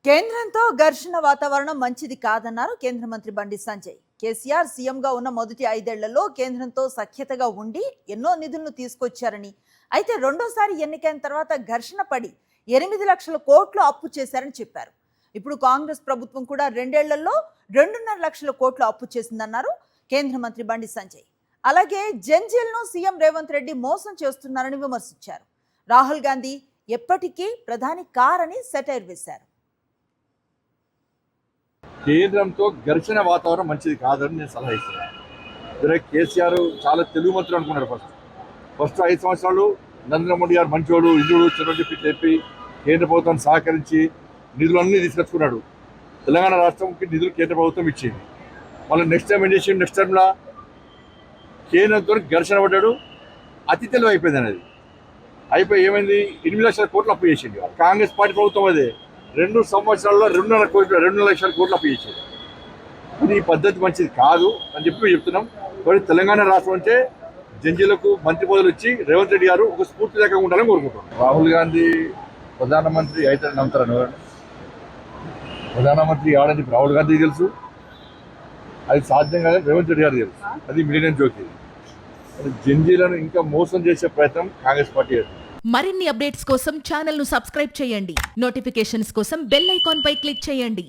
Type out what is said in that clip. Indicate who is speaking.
Speaker 1: కేంద్రంతో ఘర్షణ వాతావరణం మంచిది కాదన్నారు కేంద్ర మంత్రి బండి సంజయ్. కేసీఆర్ సీఎంగా ఉన్న మొదటి 5 ఏళ్లలో కేంద్రంతో సఖ్యతగా ఉండి ఎన్నో నిధులను తీసుకొచ్చారని, అయితే రెండోసారి ఎన్నికైన తర్వాత ఘర్షణ పడి 8 లక్షల కోట్లు అప్పు చేశారని చెప్పారు. ఇప్పుడు కాంగ్రెస్ ప్రభుత్వం కూడా 2 ఏళ్లలో 2.5 లక్షల కోట్లు అప్పు చేసిందన్నారు కేంద్ర మంత్రి బండి సంజయ్. అలాగే జంజీల్ను సీఎం రేవంత్ రెడ్డి మోసం చేస్తున్నారని విమర్శించారు. రాహుల్ గాంధీ ఎప్పటికీ ప్రధాని కారని సెటైర్ వేశారు.
Speaker 2: కేంద్రంతో ఘర్షణ వాతావరణం మంచిది కాదని నేను సలహా ఇస్తున్నాను. ఇదే కేసీఆర్ చాలా తెలుగు మంత్రులు అనుకున్నారు. ఫస్ట్ 5 సంవత్సరాలు నరేంద్ర మోడీ గారు మంచోడు, ఇల్లుడు చెప్పి చెప్పి కేంద్ర ప్రభుత్వాన్ని సహకరించి నిధులన్నీ తీసుకొచ్చుకున్నాడు. తెలంగాణ రాష్ట్రంకి నిధులు కేంద్ర ప్రభుత్వం ఇచ్చింది. మళ్ళీ నెక్స్ట్ టైం ఏం చేసి నెక్స్ట్ టైంలో కేంద్రంతో ఘర్షణ పడ్డాడు. అతి తెలివి అయిపోయింది అనేది. అయిపోయి ఏమైంది, 8 లక్షల కోట్లు అప్పు చేసింది. కాంగ్రెస్ పార్టీ ప్రభుత్వం అదే 2 సంవత్సరాల్లో 2 లక్షల కోట్లు అప్పు చేసేది. ఇది ఈ పద్ధతి మంచిది కాదు అని చెప్పి చెప్తున్నాం. కాబట్టి తెలంగాణ రాష్ట్రం అంటే జంజీలకు మంత్రి పదవులు ఇచ్చి రేవంత్ రెడ్డి గారు ఒక స్ఫూర్తిదాయకంగా ఉండాలని కోరుకుంటున్నాం. రాహుల్ గాంధీ ప్రధానమంత్రి అయితే నమ్ముతారు. ప్రధానమంత్రి ఆడని రాహుల్ గాంధీ తెలుసు, అది సాధ్యం కాదని రేవంత్ రెడ్డి గారు తెలుసు. అది మిలియన్ జోకి. జంజీలను ఇంకా మోసం చేసే ప్రయత్నం కాంగ్రెస్ పార్టీ చేస్తుంది.
Speaker 3: మరిన్ని అప్డేట్స్ కోసం ఛానల్ ను సబ్స్క్రైబ్ చేయండి. నోటిఫికేషన్స్ కోసం బెల్ ఐకాన్ పై క్లిక్ చేయండి.